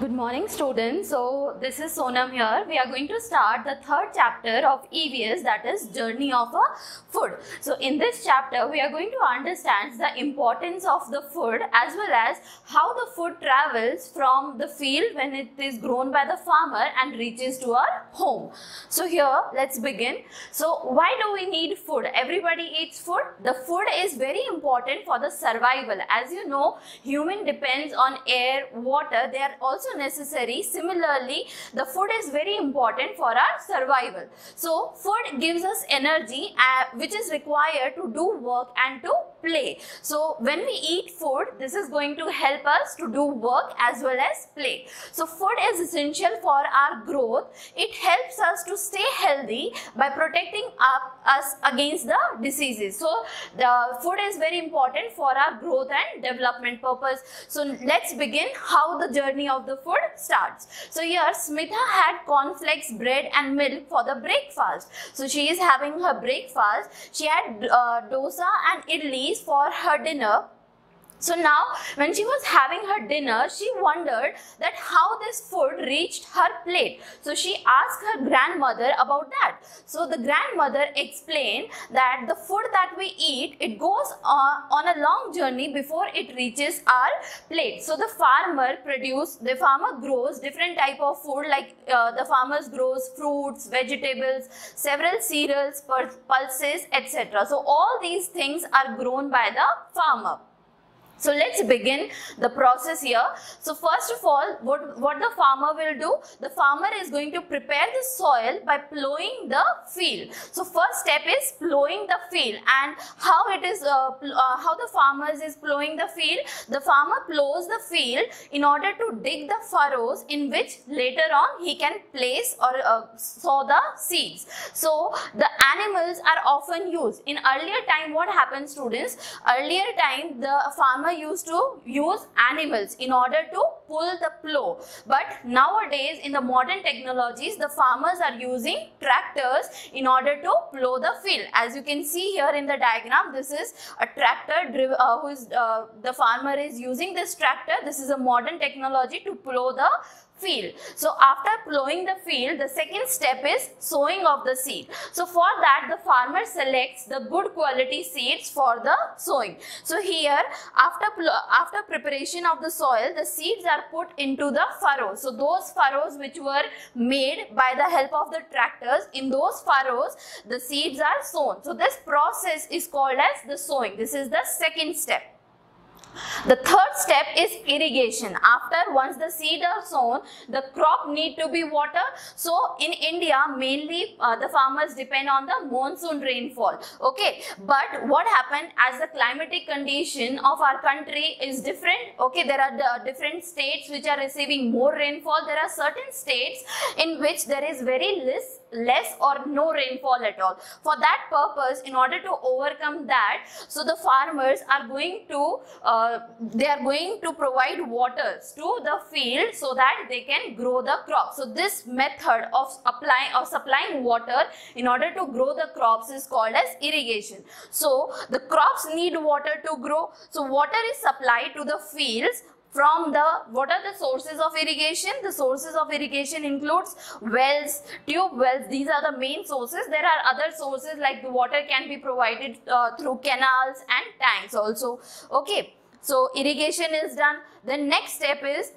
Good morning students. So this is Sonam here. We are going to start the third chapter of EVS, that is Journey of a Food. So in this chapter we are going to understand the importance of the food as well as how the food travels from the field when it is grown by the farmer and reaches to our home. So here let's begin. So why do we need food? Everybody eats food. The food is very important for the survival. As you know, human depends on air, water. They are also necessary. Similarly, the food is very important for our survival. So food gives us energy which is required to do work and to play. So when we eat food, this is going to help us to do work as well as play. So food is essential for our growth. It helps us to stay healthy by protecting us against the diseases. So the food is very important for our growth and development purpose. So let's begin how the journey of the food starts. So here Smitha had cornflakes, bread and milk for the breakfast. So she is having her breakfast. She had dosa and idlis for her dinner. So now when she was having her dinner, she wondered that how this food reached her plate. So she asked her grandmother about that. So the grandmother explained that the food that we eat, it goes on a long journey before it reaches our plate. So the farmer grows different type of food, like the farmers grows fruits, vegetables, several cereals, pulses, etc. So all these things are grown by the farmer. So let's begin the process here. So first of all, what the farmer will do? The farmer is going to prepare the soil by plowing the field. So first step is plowing the field, and how the farmers is plowing the field. The farmer plows the field in order to dig the furrows in which later on he can place or sow the seeds. So the animals are often used. In earlier time, what happened, students? Earlier time, the farmer used to use animals in order to pull the plow, but nowadays in the modern technologies the farmers are using tractors in order to plow the field. As you can see here in the diagram, this is a tractor the farmer is using this tractor. This is a modern technology to plow the field. So after plowing the field, the second step is sowing of the seed. So for that, the farmer selects the good quality seeds for the sowing. So here after preparation of the soil, the seeds are put into the furrows. So those furrows which were made by the help of the tractors, in those furrows the seeds are sown. So this process is called as the sowing. This is the second step. The third step is irrigation. Once the seeds are sown, the crop need to be watered. So in India, mainly the farmers depend on the monsoon rainfall. Okay, but what happened, as the climatic condition of our country is different. Okay, there are different states which are receiving more rainfall. There are certain states in which there is very less or no rainfall at all. For that purpose, in order to overcome that, so the farmers are going to provide waters to the field so that they can grow the crop. So this method of supplying water in order to grow the crops is called as irrigation. So the crops need water to grow. So water is supplied to the fields from what are the sources of irrigation? The sources of irrigation includes wells, tube wells. These are the main sources. There are other sources like the water can be provided through canals and tanks also. Okay, so irrigation is done. The next step is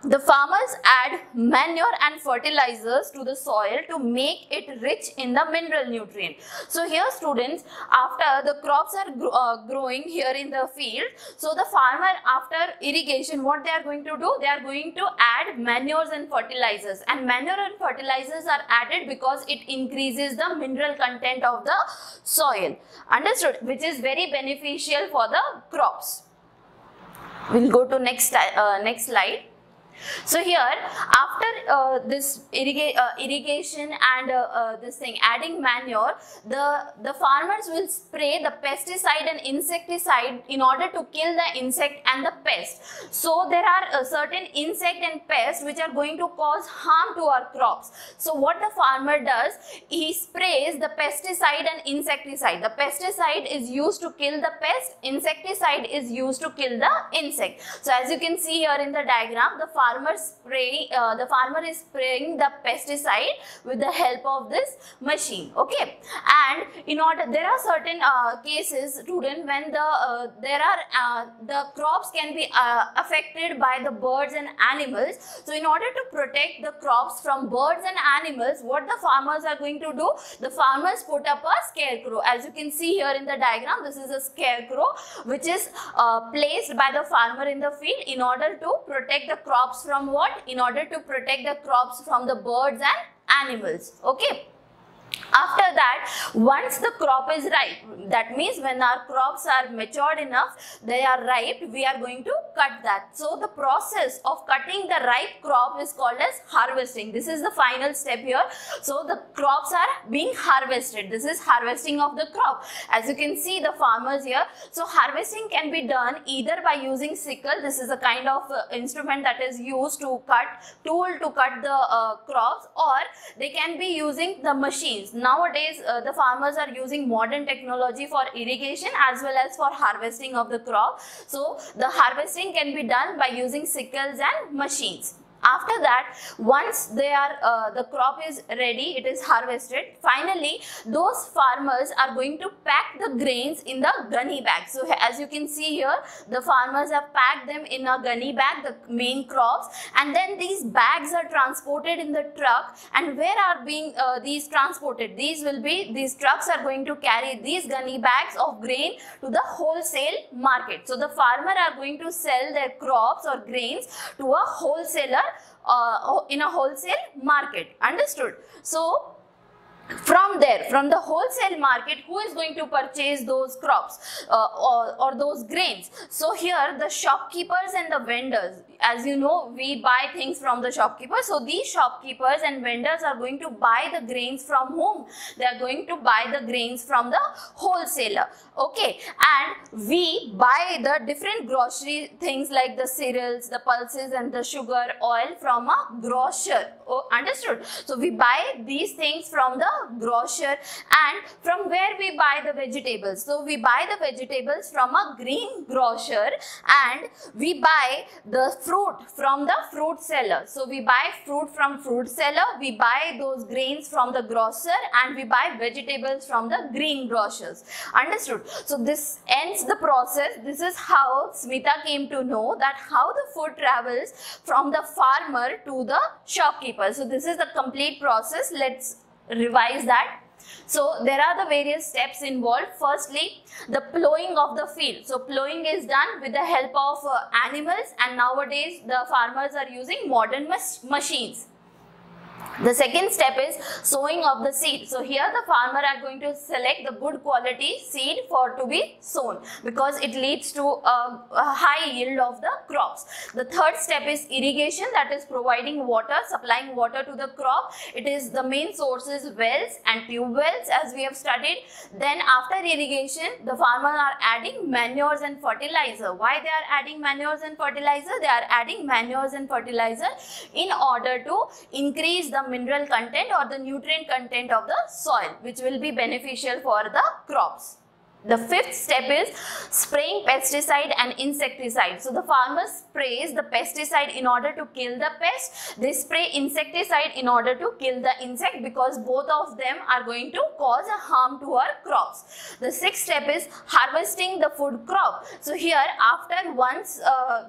the farmers add manure and fertilizers to the soil to make it rich in the mineral nutrient. So here, students, after the crops are growing here in the field, so the farmer, after irrigation, what they are going to do? They are going to add manures and fertilizers, and manure and fertilizers are added because it increases the mineral content of the soil. Understood? Which is very beneficial for the crops. We'll go to next slide. So here, after this irrigation and this thing, adding manure, the farmers will spray the pesticide and insecticide in order to kill the insect and the pest. So there are certain insect and pests which are going to cause harm to our crops. So what the farmer does, he sprays the pesticide and insecticide. The pesticide is used to kill the pest, insecticide is used to kill the insect. So as you can see here in the diagram, the farmer is spraying the pesticide with the help of this machine. Okay, and in order, there are certain cases, student, when the crops can be affected by the birds and animals. So in order to protect the crops from birds and animals, what the farmers are going to do? The farmers put up a scarecrow. As you can see here in the diagram, this is a scarecrow which is placed by the farmer in the field in order to protect the crops from what? In order to protect the crops from the birds and animals. Okay. After that, once the crop is ripe, that means when our crops are matured enough, they are ripe, we are going to cut that. So the process of cutting the ripe crop is called as harvesting. This is the final step here. So the crops are being harvested. This is harvesting of the crop. As you can see, the farmers here. So harvesting can be done either by using sickle. This is a kind of instrument that is used to cut, tool to cut the crops, or they can be using the machines. Nowadays, the farmers are using modern technology for irrigation as well as for harvesting of the crop. So the harvesting can be done by using sickles and machines. After that, once the crop is ready, it is harvested. Finally, those farmers are going to pack the grains in the gunny bag. So as you can see here, the farmers have packed them in a gunny bag, the main crops, and then these bags are transported in the truck. And where are being these transported? These trucks are going to carry these gunny bags of grain to the wholesale market. So the farmer are going to sell their crops or grains to a wholesaler in a wholesale market. Understood? So from there, from the wholesale market, who is going to purchase those crops or those grains? So here the shopkeepers and the vendors, as you know, we buy things from the shopkeepers. So these shopkeepers and vendors are going to buy the grains from whom? They are going to buy the grains from the wholesaler. Okay, and we buy the different grocery things like the cereals, the pulses and the sugar, oil from a grocer. Oh, understood? So we buy these things from the grocer. And from where we buy the vegetables? So we buy the vegetables from a green grocer, and we buy the fruit from the fruit seller. So we buy fruit from fruit seller, we buy those grains from the grocer, and we buy vegetables from the green grocers. Understood? So this ends the process. This is how Smita came to know that how the food travels from the farmer to the shopkeeper. So this is the complete process. Let's revise that. So there are the various steps involved. Firstly, the plowing of the field. So plowing is done with the help of animals, and nowadays the farmers are using modern machines. The second step is sowing of the seed. So here the farmer are going to select the good quality seed to be sown, because it leads to a high yield of the crops. The third step is irrigation, that is providing water, supplying water to the crop. It is the main sources wells and tube wells, as we have studied. Then after irrigation, the farmers are adding manures and fertilizer. Why they are adding manures and fertilizer? They are adding manures and fertilizer in order to increase the mineral content or the nutrient content of the soil, which will be beneficial for the crops. The fifth step is spraying pesticide and insecticide. So the farmer sprays the pesticide in order to kill the pest. They spray insecticide in order to kill the insect, because both of them are going to cause a harm to our crops. The sixth step is harvesting the food crop. So here, after once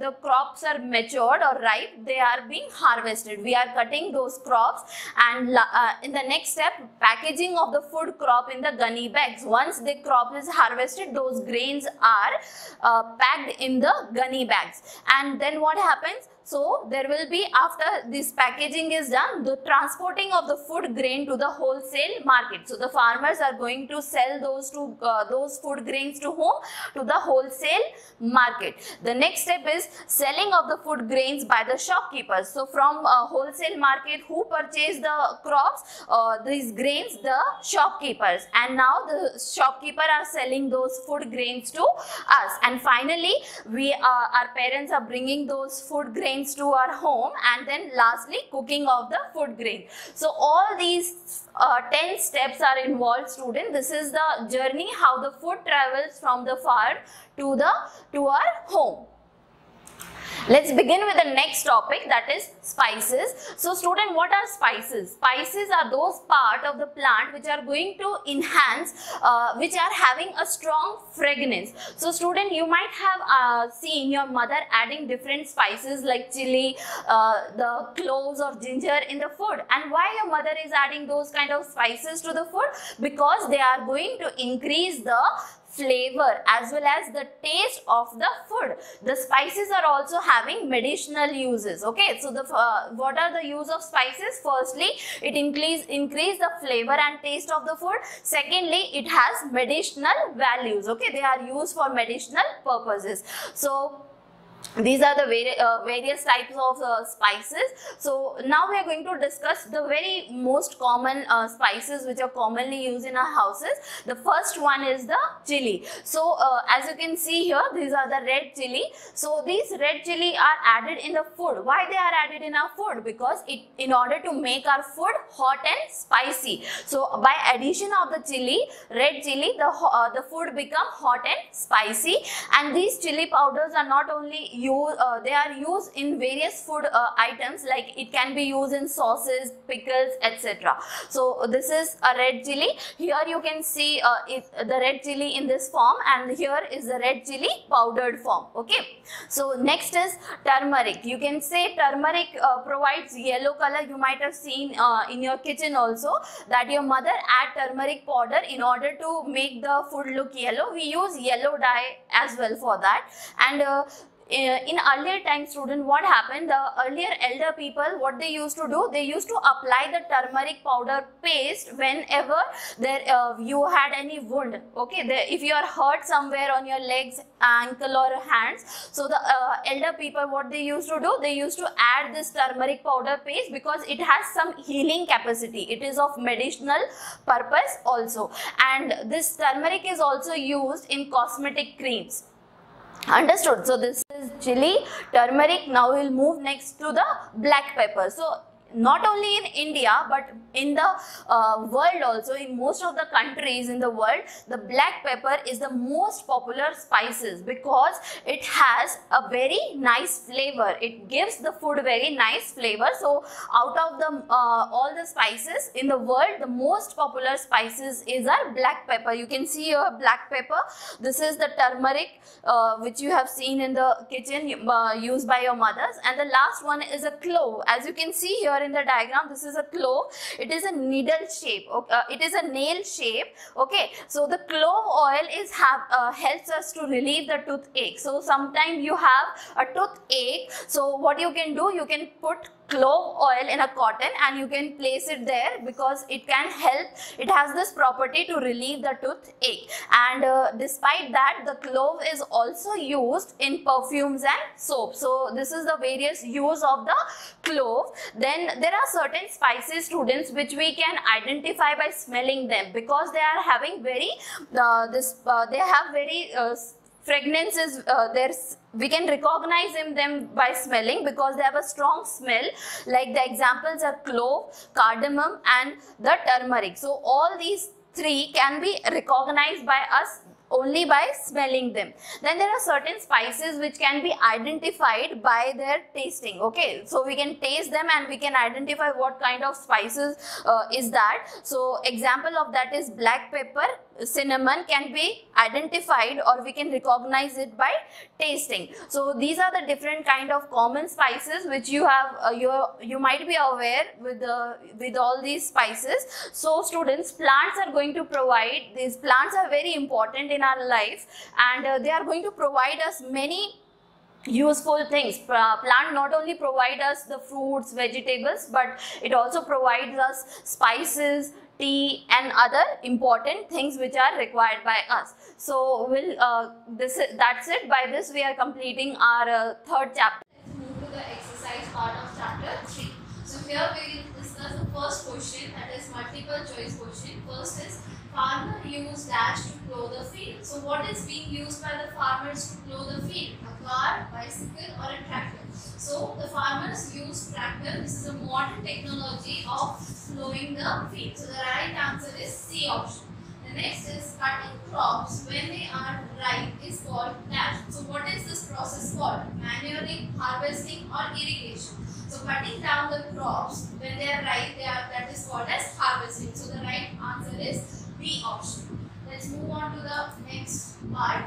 the crops are matured or ripe, they are being harvested. We are cutting those crops, and in the next step, packaging of the food crop in the gunny bags. Once the crop is harvested, those grains are packed in the gunny bags. And then what happens? So there will be, after this packaging is done, the transporting of the food grain to the wholesale market. So the farmers are going to sell those food grains to whom? To the wholesale market. The next step is selling of the food grains by the shopkeepers. So from wholesale market, who purchase the crops, these grains? The shopkeepers. And now the shopkeeper are selling those food grains to us. And finally, our parents are bringing those food grains to our home, and then lastly cooking of the food grain. So all these 10 steps are involved, student. This is the journey how the food travels from the farm to our home. Let's begin with the next topic, that is spices. So student, what are spices? Spices are those part of the plant which are going to enhance, which are having a strong fragrance. So student, you might have seen your mother adding different spices like chili, the cloves or ginger in the food. And why your mother is adding those kind of spices to the food? Because they are going to increase the flavor as well as the taste of the food. The spices are also having medicinal uses. Okay, so the what are the use of spices? Firstly, it increase the flavor and taste of the food. Secondly, it has medicinal values. Okay, they are used for medicinal purposes. So these are the various types of spices. So now we are going to discuss the very most common spices which are commonly used in our houses. The first one is the chili. So as you can see here, these are the red chili. So these red chili are added in the food. Why they are added in our food? Because in order to make our food hot and spicy. So by addition of the chili, red chili, the food become hot and spicy. And these chili powders are not only they are used in various food items, like it can be used in sauces, pickles, etc. So this is a red chili. Here you can see the red chili in this form, and here is the red chili powdered form. Okay. So next is turmeric. You can say turmeric provides yellow color. You might have seen in your kitchen also that your mother add turmeric powder in order to make the food look yellow. We use yellow dye as well for that. And in earlier times, student, what happened, the earlier elder people, what they used to do, they used to apply the turmeric powder paste whenever there you had any wound. Okay, if you are hurt somewhere on your legs, ankle or hands, so the elder people, what they used to do, they used to add this turmeric powder paste because it has some healing capacity. It is of medicinal purpose also, and this turmeric is also used in cosmetic creams. Understood? So this is chili, turmeric. Now we'll move next to the black pepper. So not only in India but in the world also, in most of the countries in the world, the black pepper is the most popular spices because it has a very nice flavor. It gives the food very nice flavor. So out of the all the spices in the world, the most popular spices is our black pepper. You can see your black pepper. This is the turmeric which you have seen in the kitchen used by your mothers, and the last one is a clove. As you can see here in the diagram, this is a clove. It is a needle shape. It is a nail shape. Okay, so the clove oil is helps us to relieve the toothache. So sometimes you have a toothache. So what you can do, you can put clove oil in a cotton and you can place it there because it can help. It has this property to relieve the toothache. And despite that, the clove is also used in perfumes and soap. So this is the various use of the clove. Then there are certain spices, students, which we can identify by smelling them because they are having very they have very fragrance is we can recognize them by smelling because they have a strong smell. Like the examples are clove, cardamom and the turmeric. So all these three can be recognized by us only by smelling them. Then there are certain spices which can be identified by their tasting. Okay, so we can taste them and we can identify what kind of spices is that. So example of that is black pepper, cinnamon can be identified or we can recognize it by tasting. So these are the different kind of common spices which you have you might be aware with all these spices. So students, plants are going to provide, these plants are very important in our life, and they are going to provide us many useful things. Plant not only provide us the fruits, vegetables, but it also provides us spices, tea and other important things which are required by us. So that's it. By this we are completing our third chapter. Let's move to the exercise part of chapter 3. So here we will discuss the first question, that is multiple choice question. First is, farmer use dash to plow the field. So what is being used by the farmers to plow the field? A car, bicycle or a tractor? So the farmers use tractor. This is a modern technology of plowing the field. So the right answer is C option. The next is, cutting crops when they are ripe is called dash. So what is is this process called? Manuring, harvesting, or irrigation? So cutting down the crops when they are ripe, that is called as harvesting. So the right answer is B option. Let's move on to the next part.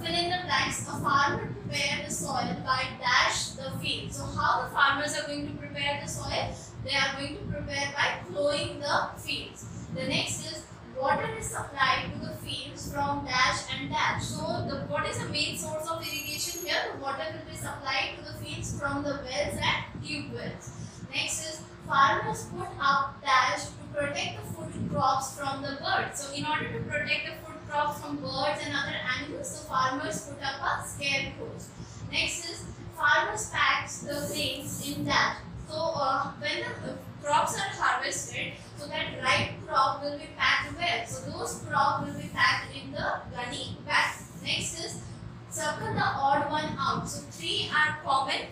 Fill in the blanks. A farmer prepare the soil by dash the field. So how the farmers are going to prepare the soil? They are going to prepare by plowing the fields. The next is water is supplied to the fields from dash and dash. So what is the main source of irrigation here? The water will be supplied to the fields from the wells and tube wells. Next is farmers put up dash to protect the food crops from the birds. So in order to protect the food crops from birds and other animals, the farmers put up a scarecrows. Next is farmers packs the grains in dash. So when the crops are harvested, so that ripe crop will be packed where? So those crops will be packed in the gunny bag. Next is circle the odd one out. So 3 are common.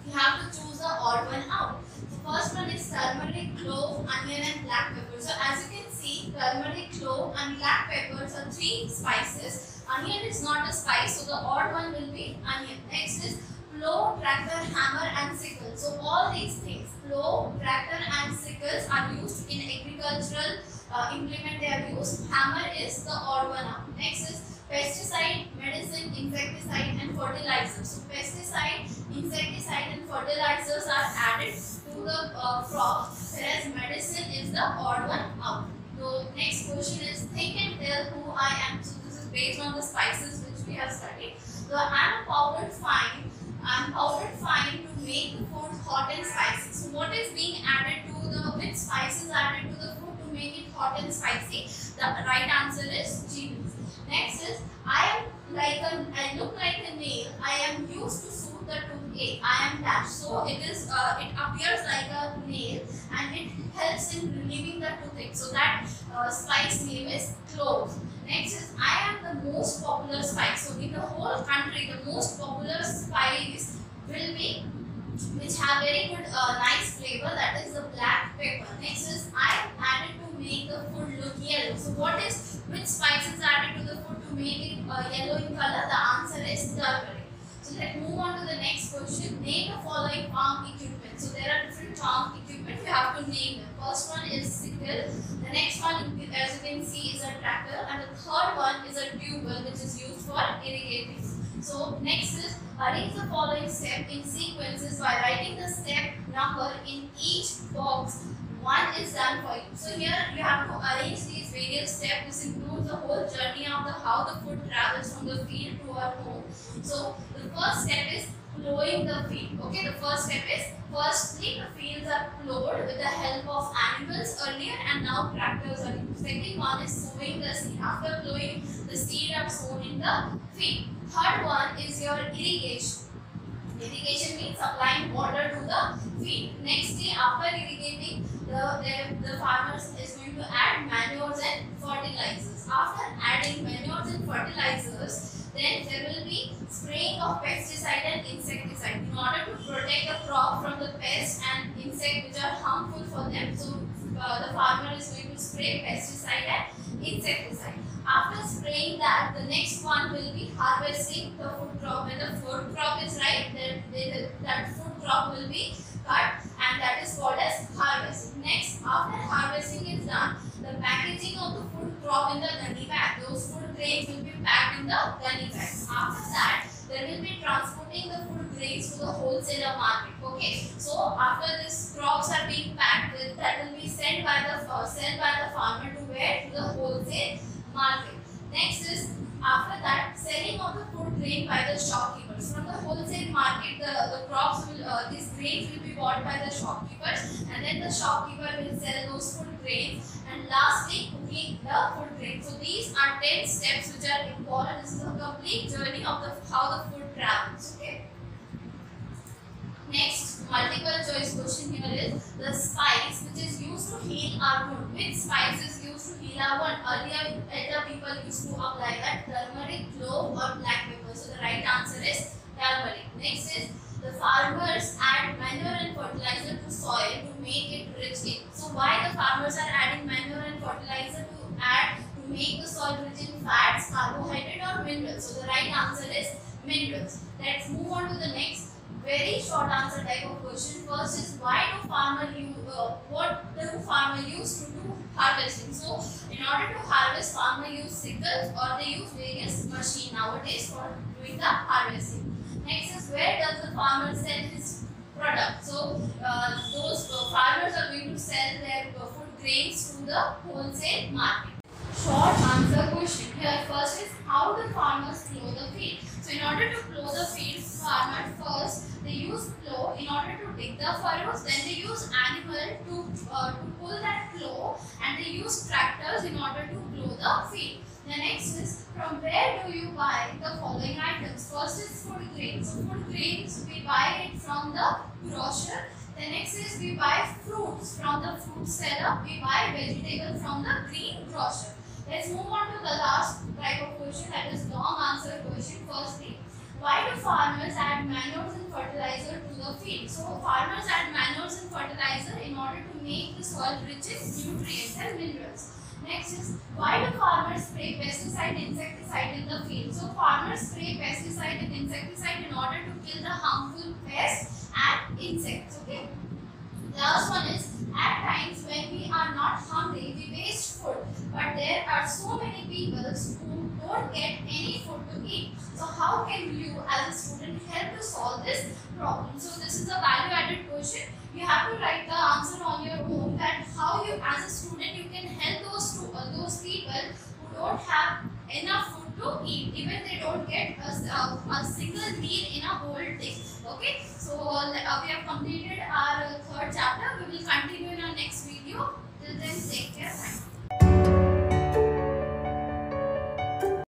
You have to choose the odd one out. The first one is turmeric, clove, onion and black pepper. So as you can see, turmeric, clove and black peppers are 3 spices. Onion is not a spice, so the odd one will be onion. Next is plow, tractor, hammer and sickle. So all these things, plow, tractor and sickles are used in agricultural implement. They are used. Hammer is the odd one out. Next is pesticide, medicine, insecticide and fertilizer. So pesticide, insecticide and fertilizers are added to the crop, whereas medicine is the odd one out. So next question is think and tell who I am. So this is based on the spices which we have studied. So I am powdered fine to make the food hot and spicy. So what is being added to the, which spices added to the food to make it hot and spicy? The right answer is chilies. Next is I look like a nail. I am used to suit the toothache. I am dash. So it appears like a nail and it helps in relieving the toothache. So that spice name is clove. Next is I am the most popular spice. So in the whole country, the most popular spice will be which have very good nice flavor, that is the black pepper. Next is I am added to make the food look yellow. So which spice is added to the food to make it yellow in color? The answer is turmeric. So let's move on to the next question. Name the following farm equipment. So there are different farm equipment. You have to name them. First one is sickle. The next one, as you can see, is a tractor, and the third one is a tube well, which is used for irrigating. So next is arrange the following step in sequences by writing the step number in each box. One is done for you. So here you have to arrange these various steps. This includes the whole journey of how the food travels from the field to our home. So the first step is plowing the field. Okay, the first step is firstly the fields are plowed with the help of animals earlier and now tractors are used. Second one is sowing the seed. After plowing, the seed are sown in the field. Third one is your irrigation. Irrigation means supplying water to the field. Next day, after irrigating, the farmers is going to add manures and fertilizers. After adding manures and fertilizers, then there will be spraying of pesticide and insecticide in order to protect the crop from the pests and insects which are harmful for them. So the farmer is going to spray pesticide and insecticide. After spraying that, the next one will be harvesting the food crop. When the food crop is ripe, then that food crop will be cut, and that is called as harvesting. Next, after harvesting is done, the packaging of the food crop in the gunny bag. Those food grains will be packed in the gunny bag. After that, there will be transporting the food grains to the wholesaler market. Okay, so after these crops are being packed, that will be sent by the farmer to where? To the wholesale market. Next is after that, selling of the food grain by the shopkeepers. From the wholesale market, the crops will these grains will be bought by the shopkeepers, and then the shopkeeper will sell those food grains, and lastly cooking the food grains. So these are 10 steps which are important. This is a complete journey of how the food travels. Okay. Next, multiple choice question here is the spice which is used to heal our wound. Which spice is used to heal our wound? Earlier, elder people used to apply that turmeric, clove or black pepper. So the right answer is turmeric. Next is the farmers add manure and fertilizer to soil to make it rich in. So why the farmers are adding manure and fertilizer to make the soil rich in fats, carbohydrate or minerals? So the right answer is minerals. Let's move on to the next very short answer type of question. First is why do farmer use what do farmer use to do harvesting? So in order to harvest, farmer use sickles or they use various machine nowadays for doing the harvesting. Next is where does the farmer sell his product? So those farmers are going to sell their food grains to the wholesale market. Short answer question. Here first is how do farmers plow the field? So in order to plow the field, farmers first they use plow in order to dig the furrows. Then they use animal to pull that plow, and they use tractors in order to plow the field. The next is from where do you buy the following items? First is food grains. So food grains we buy it from the grocer. The next is we buy fruits from the fruit seller. We buy vegetables from the greengrocer. Let's move on to the last type of question, that is long answer question. Firstly, why do farmers add manures and fertilizer to the field? So farmers add manures and fertilizer in order to make the soil rich in nutrients and minerals. Next is why do farmers spray pesticide and insecticide in the field? So farmers spray pesticide and insecticide in order to kill the harmful pests and insects. Okay. Last one is at times when we are not hungry, we waste food. But there are so many people who don't get any food to eat. So how can you as a student help to solve this problem? So this is a value added question. You have to write the answer on your own, that how you as a student you can help those people who don't have enough food to eat, even they don't get a single meal in a whole day. Okay, so we have completed our third chapter.